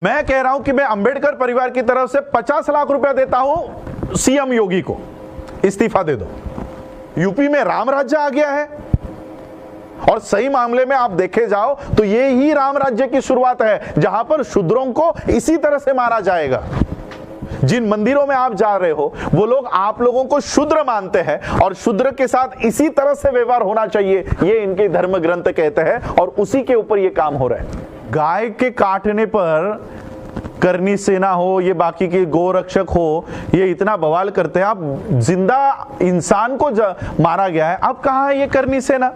मैं कह रहा हूं कि मैं अंबेडकर परिवार की तरफ से 50 लाख रुपया देता हूं सीएम योगी को, इस्तीफा दे दो। यूपी में राम राज्य आ गया है और सही मामले में आप देखे जाओ तो ये ही राम राज्य की शुरुआत है, जहां पर शूद्रों को इसी तरह से मारा जाएगा। जिन मंदिरों में आप जा रहे हो वो लोग आप लोगों को शूद्र मानते हैं और शूद्र के साथ इसी तरह से व्यवहार होना चाहिए, ये इनके धर्म ग्रंथ कहते हैं और उसी के ऊपर ये काम हो रहा है। गाय के काटने पर करनी सेना हो, ये बाकी के गोरक्षक हो, ये इतना बवाल करते हैं। आप जिंदा इंसान को मारा गया है, अब कहां है ये करनी सेना?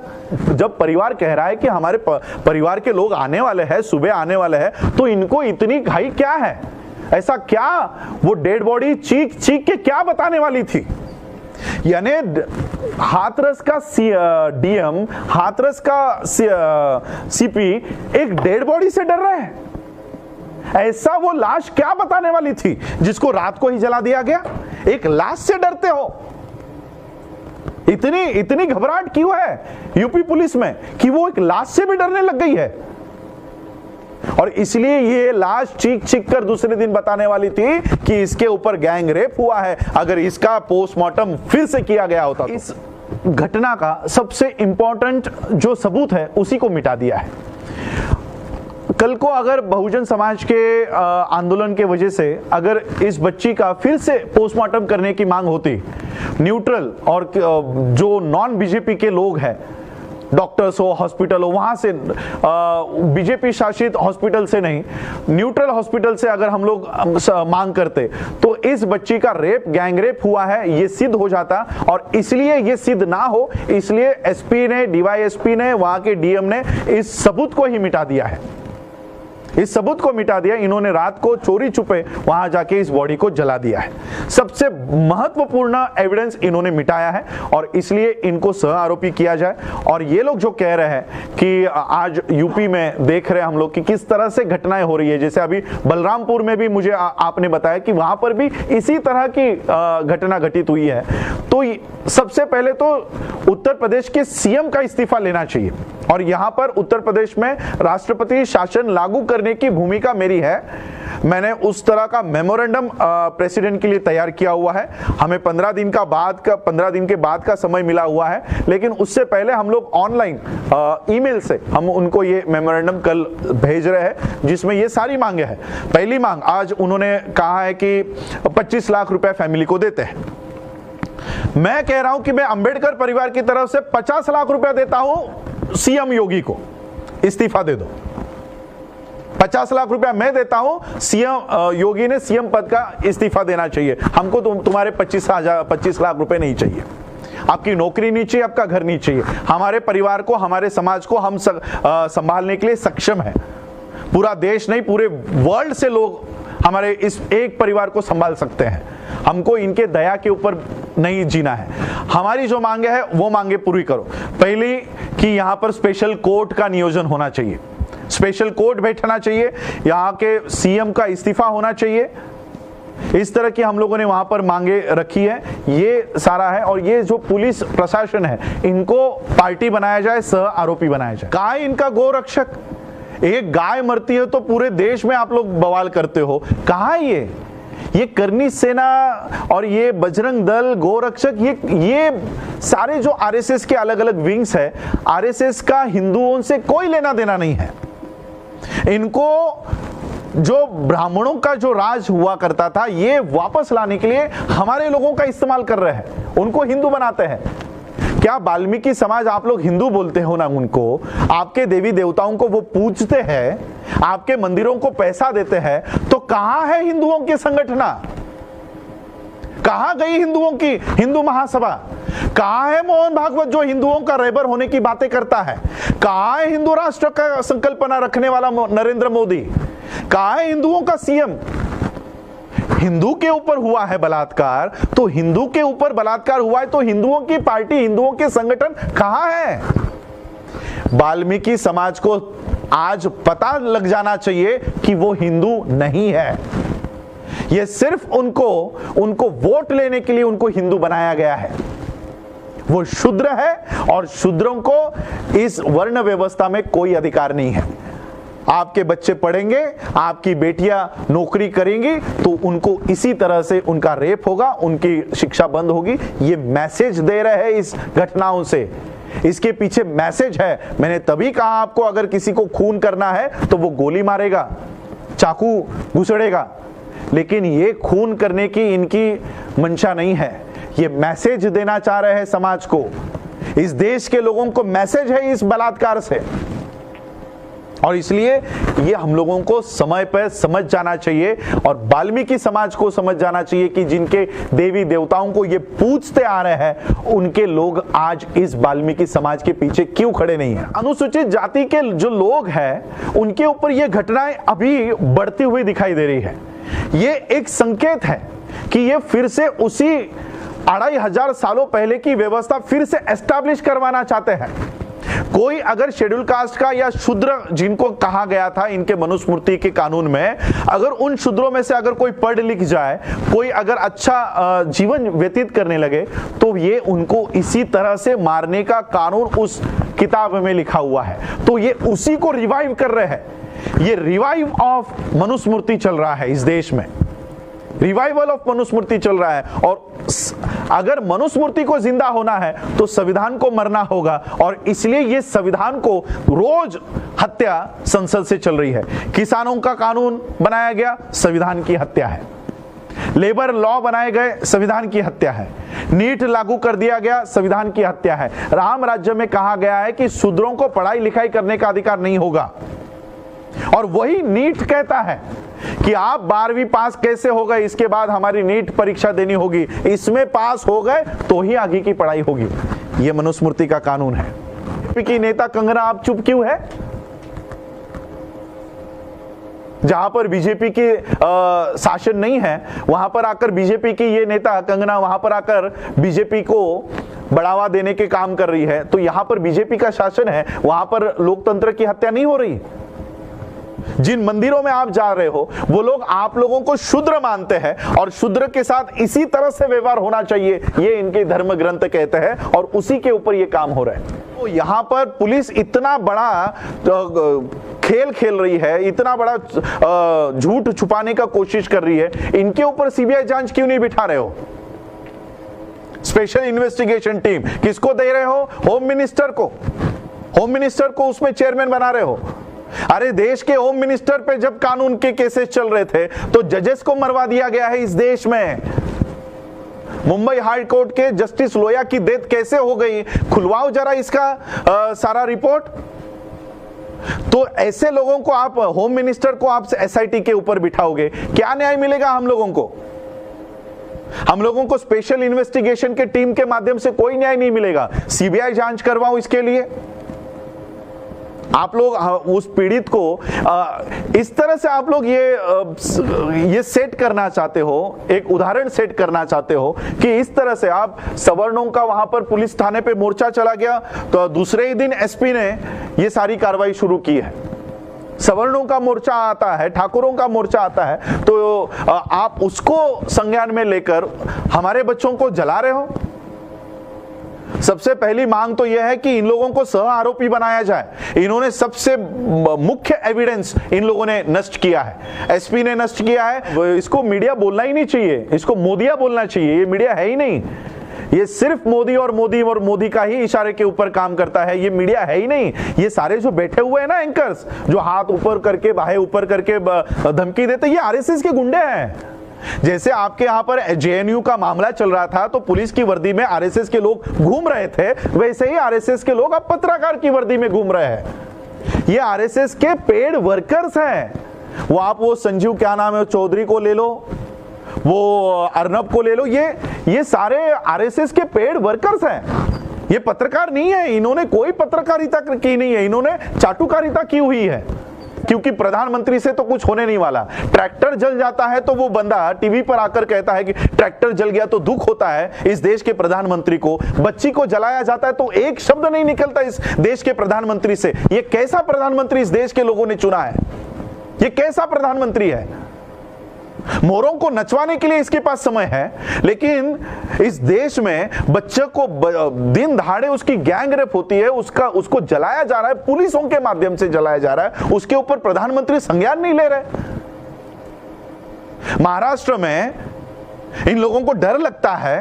जब परिवार कह रहा है कि हमारे परिवार के लोग आने वाले हैं, सुबह आने वाले हैं, तो इनको इतनी घाई क्या है? ऐसा क्या वो डेड बॉडी चीख चीख के क्या बताने वाली थी? यानी हाथरस का डीएम, हाथरस का सीपी एक डेड बॉडी से डर रहा है? ऐसा वो लाश क्या बताने वाली थी जिसको रात को ही जला दिया गया? एक लाश से डरते हो? इतनी घबराहट क्यों है यूपी पुलिस में कि वो एक लाश से भी डरने लग गई है? और इसलिए ये लाश चीख चीख कर दूसरे दिन बताने वाली थी कि इसके ऊपर गैंग रेप हुआ है। अगर इसका पोस्टमार्टम फिर से किया गया होता तो इस घटना का सबसे इंपॉर्टेंट जो सबूत है उसी को मिटा दिया है। कल को अगर बहुजन समाज के आंदोलन के वजह से अगर इस बच्ची का फिर से पोस्टमार्टम करने की मांग होती, न्यूट्रल और जो नॉन बीजेपी के लोग हैं, डॉक्टर्स हो, हॉस्पिटल हो, वहां से बीजेपी शासित हॉस्पिटल से नहीं, न्यूट्रल हॉस्पिटल से अगर हम लोग मांग करते तो इस बच्ची का रेप, गैंग रेप हुआ है ये सिद्ध हो जाता। और इसलिए ये सिद्ध ना हो इसलिए एसपी ने, डीवाईएसपी ने, वहां के डीएम ने इस सबूत को ही मिटा दिया है। इस सबूत को मिटा दिया। इन्होंने रात को चोरी छुपे वहां जाके इस बॉडी को जला दिया है। सबसे महत्वपूर्ण एविडेंस इन्होंने मिटाया है और इसलिए इनको सह आरोपी किया जाए। और ये लोग जो कह रहे हैं कि आज यूपी में देख रहे हैं हम लोग कि किस तरह से घटनाएं हो रही है, जैसे अभी बलरामपुर में भी मुझे आपने बताया कि वहां पर भी इसी तरह की घटना घटित हुई है। तो सबसे पहले तो उत्तर प्रदेश के सीएम का इस्तीफा लेना चाहिए और यहां पर उत्तर प्रदेश में राष्ट्रपति शासन लागू करने की भूमिका मेरी है। मैंने उस तरह का मेमोरेंडम प्रेसिडेंट के लिए तैयार किया हुआ है। हमें 15 दिन के बाद का समय मिला हुआ है, लेकिन उससे पहले हम लोग ऑनलाइन ईमेल से हम उनको ये मेमोरेंडम कल भेज रहे हैं जिसमें ये सारी मांगे हैं। पहली मांग आज उन्होंने कहा है कि 25 लाख रुपए फैमिली को देते हैं। मैं कह रहा हूं कि मैं अंबेडकर परिवार की तरफ से 50 लाख रुपया देता हूं सीएम योगी को, इस्तीफा दे दो। 50 लाख रुपया मैं देता हूं, सीएम योगी ने सीएम पद का इस्तीफा देना चाहिए। हमको तुम्हारे 25 लाख रुपए नहीं चाहिए। आपकी नौकरी नहीं चाहिए, आपका घर नहीं चाहिए। हमारे परिवार को, हमारे समाज को हम संभालने के लिए सक्षम है। पूरा देश नहीं, पूरे वर्ल्ड से लोग हमारे इस एक परिवार को संभाल सकते हैं। हमको इनके दया के ऊपर नहीं जीना है। हमारी जो मांगे है वो मांगे पूरी करो। पहली कि यहां पर स्पेशल कोर्ट का नियोजन होना चाहिए, स्पेशल कोर्ट बैठना चाहिए, यहाँ के सीएम का इस्तीफा होना चाहिए। इस तरह की हम लोगों ने वहां पर मांगे रखी है। ये सारा है। और ये जो पुलिस प्रशासन है इनको पार्टी बनाया जाए, सह आरोपी बनाया जाए। गाय इनका गोरक्षक, एक गाय मरती है तो पूरे देश में आप लोग बवाल करते हो। कहां है ये करनी सेना और ये बजरंग दल, गोरक्षक, ये सारे जो आरएसएस के अलग अलग विंग्स है, आरएसएस का हिंदुओं से कोई लेना देना नहीं है। इनको जो ब्राह्मणों का जो राज हुआ करता था ये वापस लाने के लिए हमारे लोगों का इस्तेमाल कर रहे हैं, उनको हिंदू बनाते हैं। क्या वाल्मीकि समाज आप लोग हिंदू बोलते हो ना? उनको, आपके देवी देवताओं को वो पूजते हैं, आपके मंदिरों को पैसा देते हैं, तो कहां है हिंदुओं की संगठना? कहां गई हिंदुओं की हिंदू महासभा? कहां है मोहन भागवत जो हिंदुओं का रहबर होने की बातें करता है? कहां है हिंदू राष्ट्र का संकल्पना रखने वाला नरेंद्र मोदी? कहां है हिंदुओं का सीएम? हिंदू के ऊपर हुआ है बलात्कार, तो हिंदू के ऊपर बलात्कार हुआ है तो हिंदुओं की पार्टी, हिंदुओं के संगठन कहां है? वाल्मीकि समाज को आज पता लग जाना चाहिए कि वो हिंदू नहीं है। ये सिर्फ उनको वोट लेने के लिए उनको हिंदू बनाया गया है। वो शूद्र है और शूद्रों को इस वर्ण व्यवस्था में कोई अधिकार नहीं है। आपके बच्चे पढ़ेंगे, आपकी बेटियां नौकरी करेंगी तो उनको इसी तरह से उनका रेप होगा, उनकी शिक्षा बंद होगी। ये मैसेज दे रहे हैं इस घटनाओं से। इसके पीछे मैसेज है। मैंने तभी कहा आपको, अगर किसी को खून करना है तो वो गोली मारेगा, चाकू घुसड़ेगा, लेकिन ये खून करने की इनकी मंशा नहीं है। ये मैसेज देना चाह रहे हैं समाज को, इस देश के लोगों को मैसेज है इस बलात्कार से। और इसलिए ये हम लोगों को समय पर समझ जाना चाहिए और वाल्मीकि समाज को समझ जाना चाहिए कि जिनके देवी देवताओं को ये पूजते आ रहे हैं, उनके लोग आज इस वाल्मीकि समाज के पीछे क्यों खड़े नहीं हैं। अनुसूचित जाति के जो लोग हैं उनके ऊपर ये घटनाएं अभी बढ़ती हुई दिखाई दे रही है। ये एक संकेत है कि ये फिर से उसी 2500 सालों पहले की व्यवस्था फिर से एस्टैब्लिश करवाना चाहते हैं। कोई अगर शेड्यूल कास्ट का या शूद्र जिनको कहा गया था इनके मनुस्मृति के कानून में, अगर उन शूद्रों में से अगर कोई पढ़ लिख जाए, कोई अगर अच्छा जीवन व्यतीत करने लगे, तो ये उनको इसी तरह से मारने का कानून उस किताब में लिखा हुआ है। तो ये उसी को रिवाइव कर रहे हैं। ये रिवाइव ऑफ मनुस्मृति चल रहा है इस देश में, रिवाइवल ऑफ मनुस्मृति चल रहा है। और अगर मनुस्मृति को जिंदा होना है तो संविधान को मरना होगा, और इसलिए ये संविधान को रोज हत्या संसद से चल रही है। किसानों का कानून बनाया गया, संविधान की हत्या है। लेबर लॉ बनाए गए, संविधान की हत्या है। नीट लागू कर दिया गया, संविधान की हत्या है। राम राज्य में कहा गया है कि शूद्रों को पढ़ाई लिखाई करने का अधिकार नहीं होगा, और वही नीट कहता है कि आप 12वीं पास कैसे हो गए, इसके बाद हमारी नीट परीक्षा देनी होगी, इसमें पास हो गए तो ही आगे की पढ़ाई होगी। यह मनुस्मृति का कानून है। बीजेपी की नेता कंगना आप चुप क्यों है? जहां पर बीजेपी की शासन नहीं है, वहां पर आकर बीजेपी की ये नेता कंगना वहां पर आकर बीजेपी को बढ़ावा देने के काम कर रही है। तो यहां पर बीजेपी का शासन है, वहां पर लोकतंत्र की हत्या नहीं हो रही। जिन मंदिरों में आप जा रहे हो वो लोग आप लोगों को शूद्र मानते हैं, और शूद्र के साथ इसी तरह से व्यवहार होना चाहिए, ये इनके धर्म ग्रंथ कहते हैं, और उसी के ऊपर ये काम हो रहा है। तो यहां पर पुलिस इतना बड़ा खेल खेल रही है, इतना बड़ा झूठ छुपाने का कोशिश कर रही है। इनके ऊपर सीबीआई जांच क्यों नहीं बिठा रहे हो? स्पेशल इन्वेस्टिगेशन टीम किसको दे रहे हो? होम मिनिस्टर को। होम मिनिस्टर को उसमें चेयरमैन बना रहे हो। अरे देश के होम मिनिस्टर पे जब कानून के केसेस चल रहे थे तो जजेस को मरवा दिया गया है इस देश में। मुंबई हाई कोर्ट के जस्टिस लोया की डेथ कैसे हो गई, खुलवाओ जरा इसका सारा रिपोर्ट। तो ऐसे लोगों को आप, होम मिनिस्टर को आप एसआईटी के ऊपर बिठाओगे, क्या न्याय मिलेगा हम लोगों को? हम लोगों को स्पेशल इन्वेस्टिगेशन के टीम के माध्यम से कोई न्याय नहीं मिलेगा। सीबीआई जांच करवाओ इसके लिए। आप लोग उस पीड़ित को इस तरह से आप लोग ये सेट करना चाहते हो, एक उदाहरण सेट करना चाहते हो कि इस तरह से आप सवर्णों का वहां पर पुलिस थाने पे मोर्चा चला गया तो दूसरे ही दिन एसपी ने ये सारी कार्रवाई शुरू की है। सवर्णों का मोर्चा आता है, ठाकुरों का मोर्चा आता है, तो आप उसको संज्ञान में लेकर हमारे बच्चों को जला रहे हो। सबसे पहली मांग तो यह है कि इन लोगों को सह आरोपी बनाया जाए। इन्होंने सबसे मुख्य एविडेंस इन लोगों ने नष्ट किया है, एसपी ने नष्ट किया है। इसको मीडिया बोलना ही नहीं चाहिए, इसको मोदिया बोलना चाहिए। ये मीडिया है ही नहीं, ये सिर्फ मोदी और मोदी का ही इशारे के ऊपर काम करता है। ये मीडिया है ही नहीं। ये सारे जो बैठे हुए हैं ना एंकर्स, जो हाथ ऊपर करके बाहें ऊपर करके धमकी देते, ये आरएसएस के गुंडे हैं। जैसे आपके यहां पर जेएनयू का मामला चल रहा था तो पुलिस की वर्दी में आरएसएस के लोग घूम रहे थे, वैसे ही आरएसएस के लोग अब पत्रकार की वर्दी में घूम रहे हैं। ये आरएसएस के पेड वर्कर्स हैं। वो आप वो संजीव क्या नाम है चौधरी को ले लो, वो अर्नब को ले लो, ये सारे आरएसएस के पेड वर्कर्स हैं। ये पत्रकार नहीं है, इन्होंने कोई पत्रकारिता की नहीं है, इन्होंने चाटुकारिता की हुई है। क्योंकि प्रधानमंत्री से तो कुछ होने नहीं वाला। ट्रैक्टर जल जाता है तो वो बंदा टीवी पर आकर कहता है कि ट्रैक्टर जल गया तो दुख होता है इस देश के प्रधानमंत्री को। बच्ची को जलाया जाता है तो एक शब्द नहीं निकलता इस देश के प्रधानमंत्री से। ये कैसा प्रधानमंत्री इस देश के लोगों ने चुना है? ये कैसा प्रधानमंत्री है? मोरों को नचवाने के लिए इसके पास समय है, लेकिन इस देश में बच्चे को दिन दहाड़े उसकी गैंग रेप होती है, उसको जलाया जा रहा है, पुलिसों के माध्यम से जलाया जा रहा है, उसके ऊपर प्रधानमंत्री संज्ञान नहीं ले रहे। महाराष्ट्र में इन लोगों को डर लगता है।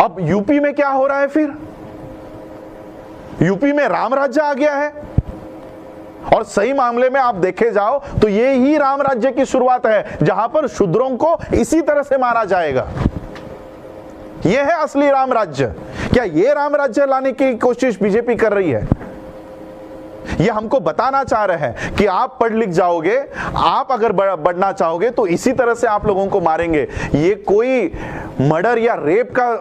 अब यूपी में क्या हो रहा है? फिर यूपी में राम राज्य आ गया है, और सही मामले में आप देखे जाओ तो ये ही राम राज्य की शुरुआत है, जहां पर शूद्रों को इसी तरह से मारा जाएगा। यह है असली राम राज्य। क्या ये राम राज्य लाने की कोशिश बीजेपी कर रही है? ये हमको बताना चाह रहे हैं कि आप पढ़ लिख जाओगे, आप अगर बढ़ना चाहोगे तो इसी तरह से आप लोगों को मारेंगे। ये कोई मर्डर या रेप का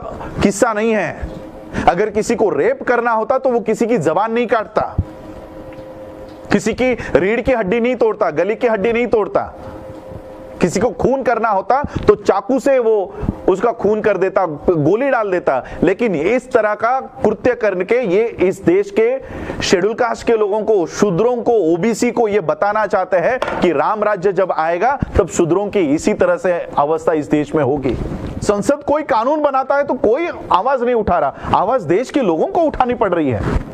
किस्सा नहीं है। अगर किसी को रेप करना होता तो वो किसी की जबान नहीं काटता, किसी की रीढ़ की हड्डी नहीं तोड़ता, गली की हड्डी नहीं तोड़ता। किसी को खून करना होता तो चाकू से वो उसका खून कर देता, गोली डाल देता। लेकिन इस तरह का कृत्य करके ये इस देश के शेड्यूल कास्ट के लोगों को, शूद्रों को, ओबीसी को ये बताना चाहते हैं कि राम राज्य जब आएगा तब शूद्रों की इसी तरह से अवस्था इस देश में होगी। संसद कोई कानून बनाता है तो कोई आवाज नहीं उठा रहा, आवाज देश के लोगों को उठानी पड़ रही है।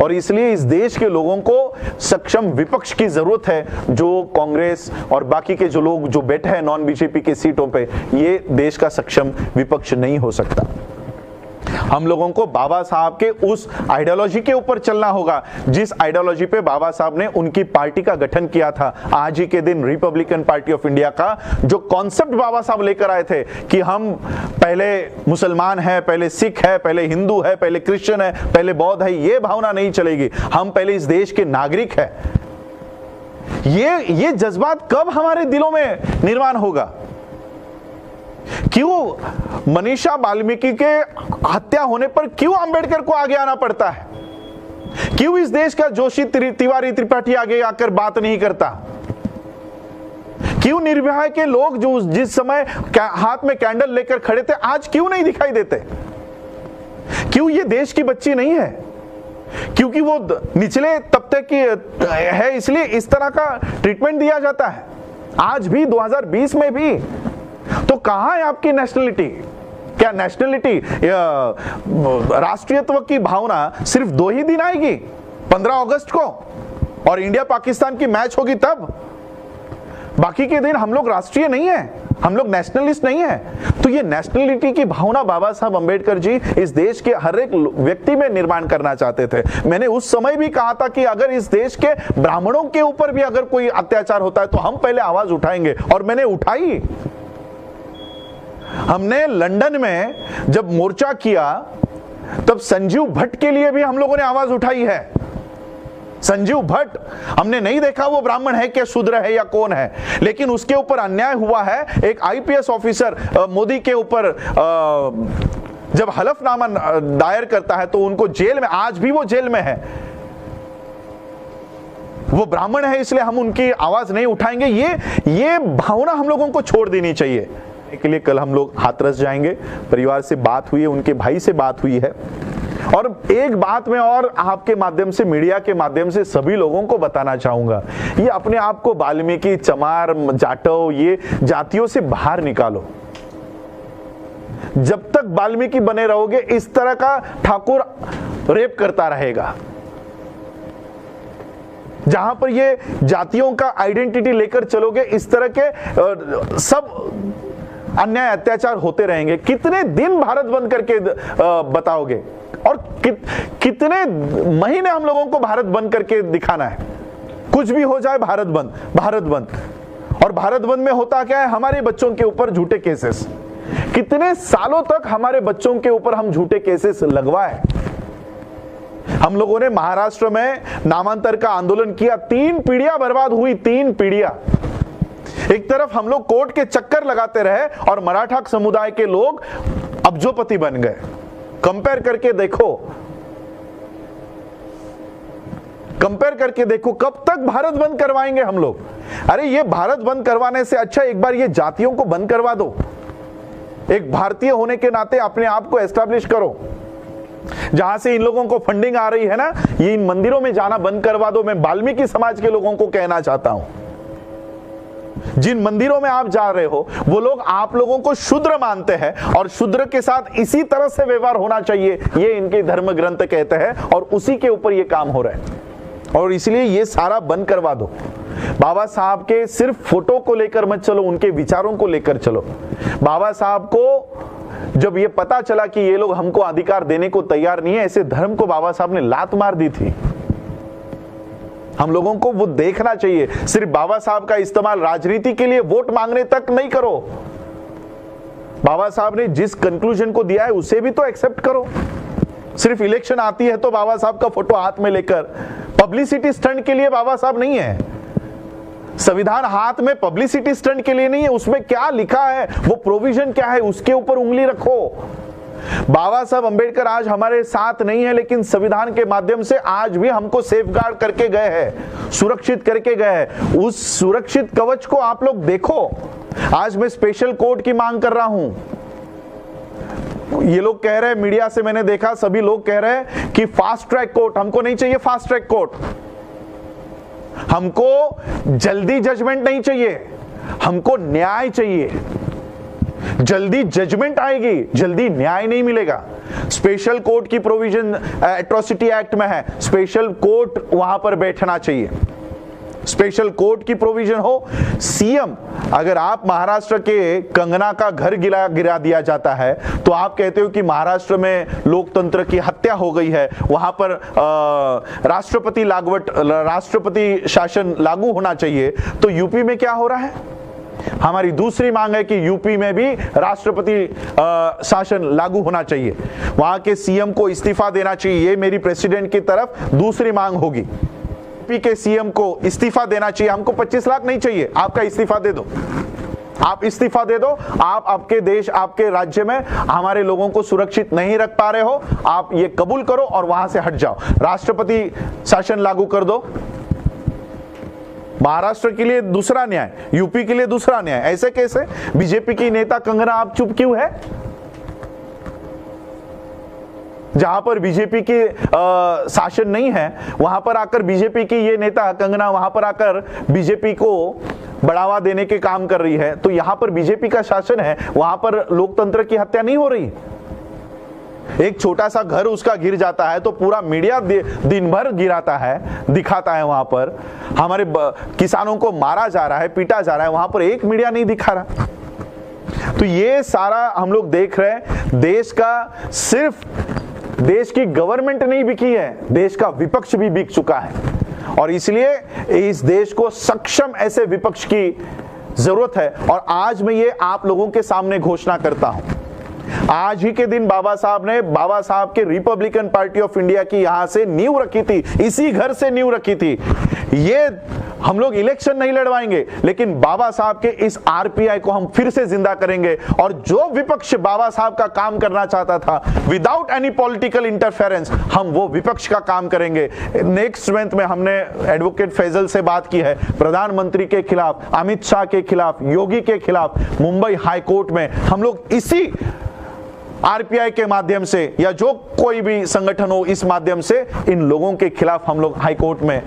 और इसलिए इस देश के लोगों को सक्षम विपक्ष की जरूरत है, जो कांग्रेस और बाकी के जो लोग जो बैठे हैं नॉन बीजेपी के सीटों पे, ये देश का सक्षम विपक्ष नहीं हो सकता। हम लोगों को बाबा साहब के उस आइडियोलॉजी के ऊपर चलना होगा जिस आइडियोलॉजी पे बाबा साहब ने उनकी पार्टी का गठन किया था। आज ही के दिन रिपब्लिकन पार्टी ऑफ इंडिया का जो कॉन्सेप्ट बाबा साहब लेकर आए थे कि हम पहले मुसलमान है, पहले सिख है, पहले हिंदू है, पहले क्रिश्चियन है, पहले बौद्ध है, ये भावना नहीं चलेगी। हम पहले इस देश के नागरिक है। ये जज्बात कब हमारे दिलों में निर्माण होगा? क्यों मनीषा वाल्मीकि के हत्या होने पर क्यों अंबेडकर को आगे आना पड़ता है? क्यों इस देश का जोशी तिवारी त्रिपाठी आगे आकर बात नहीं करता? क्यों निर्भया के लोग जो जिस समय हाथ में कैंडल लेकर खड़े थे आज क्यों नहीं दिखाई देते? क्यों ये देश की बच्ची नहीं है? क्योंकि वो निचले तबके की है इसलिए इस तरह का ट्रीटमेंट दिया जाता है। आज भी 2020 में भी तो कहां है आपकी नेशनलिटी? क्या नेशनलिटी, राष्ट्रीयत्व की भावना सिर्फ 2 ही दिन आएगी, 15 अगस्त को और इंडिया पाकिस्तान की मैच होगी तब? बाकी के दिन हम लोग राष्ट्रीय नहीं है, हम लोग नेशनलिस्ट नहीं है। तो ये नेशनलिटी की भावना बाबा साहब अंबेडकर जी इस देश के हर एक व्यक्ति में निर्माण करना चाहते थे। मैंने उस समय भी कहा था कि अगर इस देश के ब्राह्मणों के ऊपर भी अगर कोई अत्याचार होता है तो हम पहले आवाज उठाएंगे, और मैंने उठाई। हमने लंदन में जब मोर्चा किया तब संजीव भट्ट के लिए भी हम लोगों ने आवाज उठाई है। संजीव भट्ट, हमने नहीं देखा वो ब्राह्मण है क्या, शूद्र है या कौन है, लेकिन उसके ऊपर अन्याय हुआ है। एक आईपीएस ऑफिसर मोदी के ऊपर जब हलफनामा दायर करता है तो उनको जेल में, आज भी वो जेल में है। वो ब्राह्मण है इसलिए हम उनकी आवाज नहीं उठाएंगे। ये भावना हम लोगों को छोड़ देनी चाहिए। के लिए कल हम लोग हाथरस जाएंगे, परिवार से बात हुई है, उनके भाई से बात हुई है। और एक बात मैं और आपके माध्यम से, मीडिया के माध्यम से सभी लोगों को बताना चाहूंगा, ये अपने आप को वाल्मीकि, चमार, जाटव, ये जातियों से बाहर निकालो। जब तक वाल्मीकि बने रहोगे इस तरह का ठाकुर रेप करता रहेगा। जहां पर ये जातियों का आइडेंटिटी लेकर चलोगे इस तरह के सब अन्याय अत्याचार होते रहेंगे। कितने दिन भारत बंद करके बताओगे? और कितने महीने हम लोगों को भारत बंद करके दिखाना है? कुछ भी हो जाए भारत बंद, भारत बंद। और भारत बंद में होता क्या है? हमारे बच्चों के ऊपर झूठे केसेस। कितने सालों तक हमारे बच्चों के ऊपर हम झूठे केसेस लगवाए। हम लोगों ने महाराष्ट्र में नामांतर का आंदोलन किया, 3 पीढ़ियां बर्बाद हुई, 3 पीढ़ियां। एक तरफ हम लोग कोर्ट के चक्कर लगाते रहे और मराठा समुदाय के लोग अब्जोपति बन गए। कंपेयर करके देखो, कंपेयर करके देखो, कब तक भारत बंद करवाएंगे हम लोग? अरे ये भारत बंद करवाने से अच्छा एक बार ये जातियों को बंद करवा दो। एक भारतीय होने के नाते अपने आप को एस्टैब्लिश करो। जहां से इन लोगों को फंडिंग आ रही है ना, ये इन मंदिरों में जाना बंद करवा दो। मैं वाल्मीकि समाज के लोगों को कहना चाहता हूं, जिन मंदिरों में आप जा रहे हो वो लोग आप लोगों को शूद्र मानते हैं और शूद्र के साथ इसी तरह से व्यवहार होना चाहिए, ये इनके धर्म ग्रंथ कहते हैं और उसी के ऊपर ये काम हो रहा है। और इसलिए ये सारा बंद करवा दो। बाबा साहब के सिर्फ फोटो को लेकर मत चलो, उनके विचारों को लेकर चलो। बाबा साहब को जब ये पता चला कि ये लोग हमको अधिकार देने को तैयार नहीं है, ऐसे धर्म को बाबा साहब ने लात मार दी थी। हम लोगों को वो देखना चाहिए। सिर्फ बाबा साहब का इस्तेमाल राजनीति के लिए वोट मांगने तक नहीं करो। बाबा साहब ने जिस कंक्लूजन को दिया है उसे भी तो एक्सेप्ट करो। सिर्फ इलेक्शन आती है तो बाबा साहब का फोटो हाथ में लेकर पब्लिसिटी स्टंट के लिए बाबा साहब नहीं है। संविधान हाथ में पब्लिसिटी स्टंट के लिए नहीं है, उसमें क्या लिखा है, वो प्रोविजन क्या है, उसके ऊपर उंगली रखो। बाबा साहब अंबेडकर आज हमारे साथ नहीं है, लेकिन संविधान के माध्यम से आज भी हमको सेफगार्ड करके गए हैं, सुरक्षित करके गए हैं। उस सुरक्षित कवच को आप लोग देखो। आज मैं स्पेशल कोर्ट की मांग कर रहा हूं। ये लोग कह रहे हैं, मीडिया से मैंने देखा, सभी लोग कह रहे हैं कि फास्ट ट्रैक कोर्ट। हमको नहीं चाहिए फास्ट ट्रैक कोर्ट, हमको जल्दी जजमेंट नहीं चाहिए, हमको न्याय चाहिए। जल्दी जजमेंट आएगी, जल्दी न्याय नहीं मिलेगा। स्पेशल कोर्ट की प्रोविजन एट्रोसिटी एक्ट में है, स्पेशल कोर्ट वहां पर बैठना चाहिए, स्पेशल कोर्ट की प्रोविजन हो। सीएम, अगर आप महाराष्ट्र के कंगना का घर गिरा दिया जाता है तो आप कहते हो कि महाराष्ट्र में लोकतंत्र की हत्या हो गई है, वहां पर राष्ट्रपति शासन लागू होना चाहिए, तो यूपी में क्या हो रहा है? हमारी दूसरी मांग है कि यूपी में भी राष्ट्रपति शासन लागू होना चाहिए, वहां के सीएम को इस्तीफा देना चाहिए। ये मेरी प्रेसिडेंट की तरफ दूसरी मांग होगी। यूपी के सीएम को इस्तीफा देना चाहिए। हमको 25 लाख नहीं चाहिए, आपका इस्तीफा दे दो, आप इस्तीफा दे दो। आप आपके देश, आपके राज्य में हमारे लोगों को सुरक्षित नहीं रख पा रहे हो, आप ये कबूल करो और वहां से हट जाओ, राष्ट्रपति शासन लागू कर दो। महाराष्ट्र के लिए दूसरा न्याय, यूपी के लिए दूसरा न्याय, ऐसे कैसे? बीजेपी की नेता कंगना आप चुप क्यों है? जहां पर बीजेपी की शासन नहीं है वहां पर आकर बीजेपी की ये नेता कंगना वहां पर आकर बीजेपी को बढ़ावा देने के काम कर रही है, तो यहां पर बीजेपी का शासन है, वहां पर लोकतंत्र की हत्या नहीं हो रही। एक छोटा सा घर उसका गिर जाता है तो पूरा मीडिया दिन भर गिराता है, दिखाता है, वहां पर हमारे किसानों को मारा जा रहा है, पीटा जा रहा है, वहां पर एक मीडिया नहीं दिखा रहा। तो ये सारा हम लोग देख रहे हैं। देश का सिर्फ देश की गवर्नमेंट नहीं बिकी है, देश का विपक्ष भी बिक चुका है और इसलिए इस देश को सक्षम ऐसे विपक्ष की जरूरत है। और आज मैं ये आप लोगों के सामने घोषणा करता हूं, आज ही के दिन बाबा साहब के रिपब्लिकन पार्टी ऑफ इंडिया की यहां से नींव रखी थी, इसी घर से नींव रखी थी। ये हम लोग इलेक्शन नहीं लड़वाएंगे, लेकिन बाबा साहब के इस आरपीआई को हम फिर से जिंदा करेंगे और जो विपक्ष बाबा साहब का काम करना चाहता था विदाउट एनी पॉलिटिकल इंटरफेरेंस, हम वो विपक्ष का काम करेंगे। नेक्स्ट मंथ में हमने एडवोकेट फैजल से बात की है, प्रधानमंत्री के खिलाफ, अमित शाह के खिलाफ, योगी के खिलाफ मुंबई हाई कोर्ट में हम लोग इसी आरपीआई के माध्यम से या जो कोई भी संगठन हो, इस माध्यम से इन लोगों के खिलाफ हम लोग हाई कोर्ट में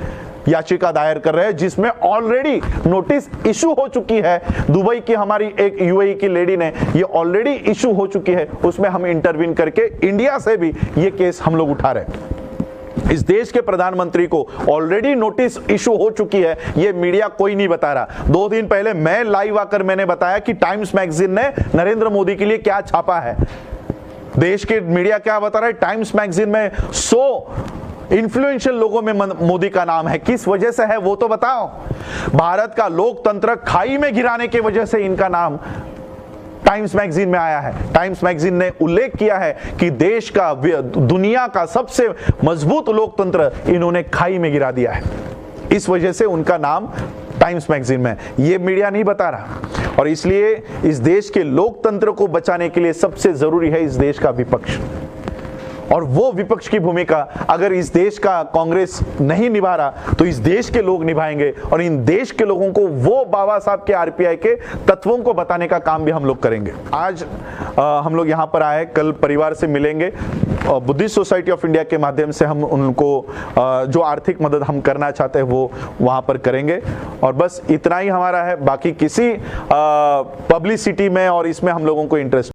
याचिका दायर कर रहे हैं, जिसमें ऑलरेडी नोटिस इशू हो चुकी है। दुबई की हमारी एक यूएई की लेडी ने ये ऑलरेडी इशू हो चुकी है, उसमें हम इंटरवीन करके इंडिया से भी ये केस हम लोग उठा रहे हैं। इस देश के प्रधानमंत्री को ऑलरेडी नोटिस इशू हो चुकी है, ये मीडिया कोई नहीं बता रहा। 2 दिन पहले मैं लाइव आकर मैंने बताया कि टाइम्स मैगजीन ने नरेंद्र मोदी के लिए क्या छापा है। देश के मीडिया क्या बता रहा है? टाइम्स मैगजीन में 100 इन्फ्लुएंशियल लोगों में मोदी का नाम है। किस वजह से है वो तो बताओ। भारत का लोकतंत्र खाई में गिराने की वजह से इनका नाम टाइम्स मैगजीन में आया है। टाइम्स मैगजीन ने उल्लेख किया है कि देश का, दुनिया का सबसे मजबूत लोकतंत्र इन्होंने खाई में गिरा दिया है। इस वजह से उनका नाम टाइम्स मैगजीन में, ये मीडिया नहीं बता रहा। और इसलिए इस देश के लोकतंत्र को बचाने के लिए सबसे जरूरी है इस देश का विपक्ष। और वो विपक्ष की भूमिका अगर इस देश का कांग्रेस नहीं निभा रहा तो इस देश के लोग निभाएंगे, और इन देश के लोगों को वो बाबा साहब के आरपीआई के तत्वों को बताने का काम भी हम लोग करेंगे। आज हम लोग यहाँ पर आए, कल परिवार से मिलेंगे, बुद्धिस्ट सोसाइटी ऑफ इंडिया के माध्यम से हम उनको जो आर्थिक मदद हम करना चाहते हैं वो वहां पर करेंगे। और बस इतना ही हमारा है, बाकी किसी पब्लिसिटी में और इसमें हम लोगों को इंटरेस्ट